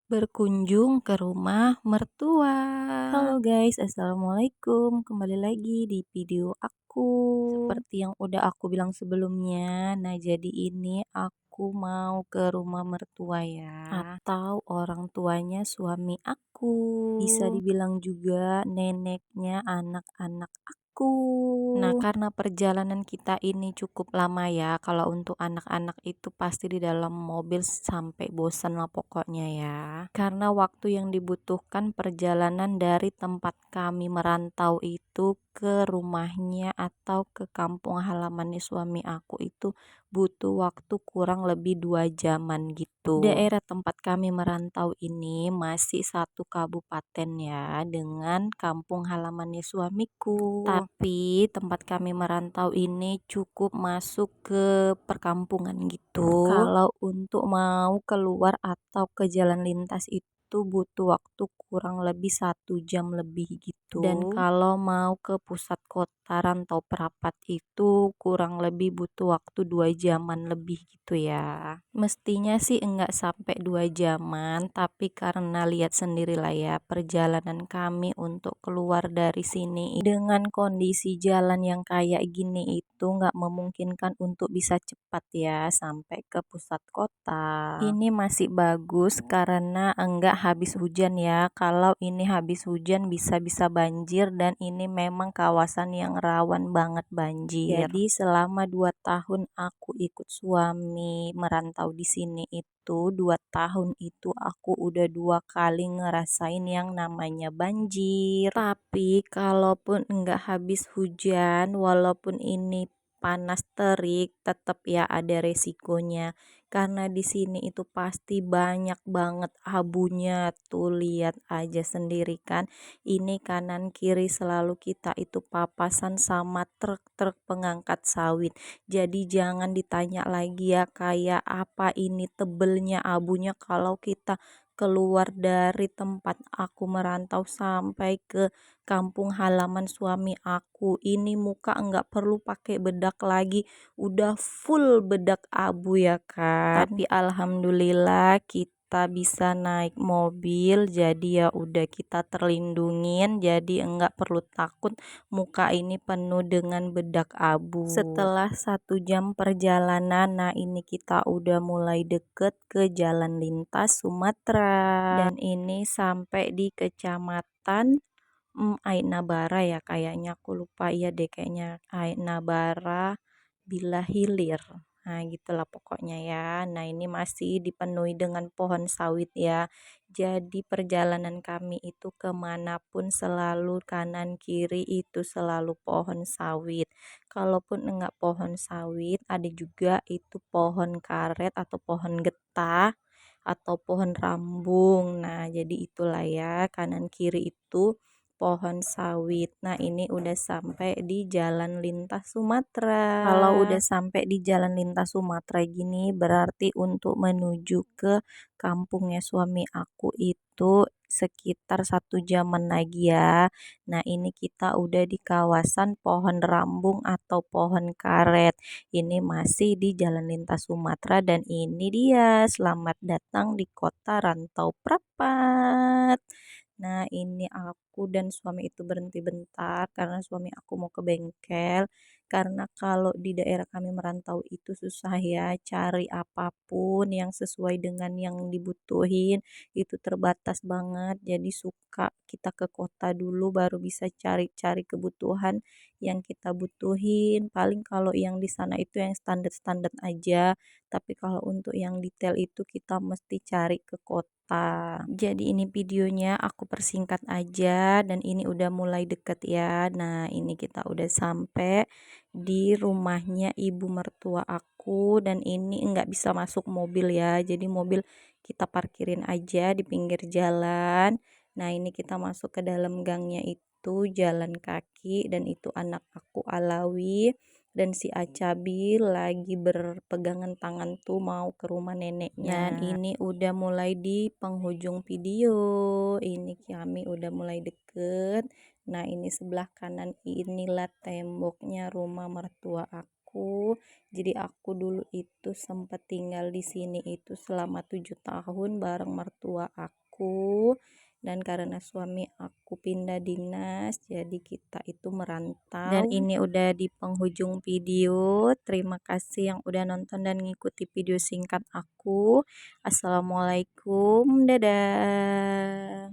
Berkunjung ke rumah mertua. Halo guys, assalamualaikum. Kembali lagi di video aku. Seperti yang udah aku bilang sebelumnya, nah jadi ini aku mau ke rumah mertua ya, atau orang tuanya suami aku. Bisa dibilang juga neneknya anak-anak aku. Nah, karena perjalanan kita ini cukup lama ya, kalau untuk anak-anak itu pasti di dalam mobil sampai bosan lah pokoknya ya. Karena waktu yang dibutuhkan perjalanan dari tempat kami merantau itu ke rumahnya atau ke kampung halamannya suami aku itu butuh waktu kurang lebih 2 jaman gitu. Daerah tempat kami merantau ini masih satu kabupaten ya dengan kampung halamannya suamiku. Tapi tempat kami merantau ini cukup masuk ke perkampungan gitu. Kalau untuk mau keluar atau ke jalan lintas itu butuh waktu kurang lebih 1 jam lebih gitu. Dan kalau mau ke pusat kota Rantau Prapat itu kurang lebih butuh waktu 2 jaman lebih gitu ya. Mestinya sih enggak sampai 2 jaman, tapi karena lihat sendirilah ya perjalanan kami untuk keluar dari sini dengan kondisi jalan yang kayak gini itu nggak memungkinkan untuk bisa cepat ya sampai ke pusat kota. Ini masih bagus karena enggak habis hujan ya. Kalau ini habis hujan bisa-bisa banjir dan ini memang kawasan yang rawan banget banjir. Jadi selama 2 tahun aku ikut suami merantau di sini itu 2 tahun itu aku udah 2 kali ngerasain yang namanya banjir. Tapi kalaupun enggak habis hujan, walaupun ini panas terik, tetap ya ada resikonya. Karena di sini itu pasti banyak banget abunya. Tuh lihat aja sendiri kan. Ini kanan kiri selalu kita itu papasan sama truk-truk pengangkat sawit. Jadi jangan ditanya lagi ya kayak apa ini tebelnya abunya kalau kita keluar dari tempat aku merantau sampai ke kampung halaman suami aku. Ini muka enggak perlu pakai bedak lagi, udah full bedak abu ya kan. Tapi alhamdulillah kita bisa naik mobil, jadi ya udah kita terlindungin, jadi enggak perlu takut muka ini penuh dengan bedak abu. Setelah 1 jam perjalanan, nah ini kita udah mulai deket ke jalan lintas Sumatera. Dan ini sampai di kecamatan Ainabara ya kayaknya, aku lupa, iya deh kayaknya Ainabara Bila Hilir. Nah gitulah pokoknya ya. Nah ini masih dipenuhi dengan pohon sawit ya. Jadi perjalanan kami itu kemanapun selalu kanan kiri itu selalu pohon sawit. Kalaupun enggak pohon sawit ada juga itu pohon karet atau pohon getah atau pohon rambung. Nah jadi itulah ya kanan kiri itu pohon sawit. Nah, ini udah sampai di Jalan Lintas Sumatera. Kalau udah sampai di Jalan Lintas Sumatera gini, berarti untuk menuju ke kampungnya suami aku itu sekitar 1 jaman lagi ya. Nah, ini kita udah di kawasan pohon rambung atau pohon karet. Ini masih di Jalan Lintas Sumatera dan ini dia. Selamat datang di kota Rantau Prapat. Nah, ini aku dan suami itu berhenti bentar karena suami aku mau ke bengkel. Karena kalau di daerah kami merantau itu susah ya cari apapun yang sesuai dengan yang dibutuhin. Itu terbatas banget. Jadi suka kita ke kota dulu baru bisa cari-cari kebutuhan yang kita butuhin. Paling kalau yang di sana itu yang standar-standar aja. Tapi kalau untuk yang detail itu kita mesti cari ke kota. Jadi ini videonya aku persingkat aja dan ini udah mulai deket ya. Nah, ini kita udah sampai di rumahnya ibu mertua aku dan ini nggak bisa masuk mobil ya. Jadi mobil kita parkirin aja di pinggir jalan. Nah, ini kita masuk ke dalam gangnya itu jalan kaki dan itu anak aku Alawi dan si Acabi lagi berpegangan tangan tuh mau ke rumah neneknya. Dan ini udah mulai di penghujung video. Ini kami udah mulai deket. Nah, ini sebelah kanan inilah temboknya rumah mertua aku. aku. Jadi aku dulu itu sempat tinggal di sini itu selama 7 tahun bareng mertua aku. Dan karena suami aku pindah dinas, jadi kita itu merantau. Dan ini udah di penghujung video. Terima kasih yang udah nonton dan ngikuti video singkat aku. Assalamualaikum, dadah.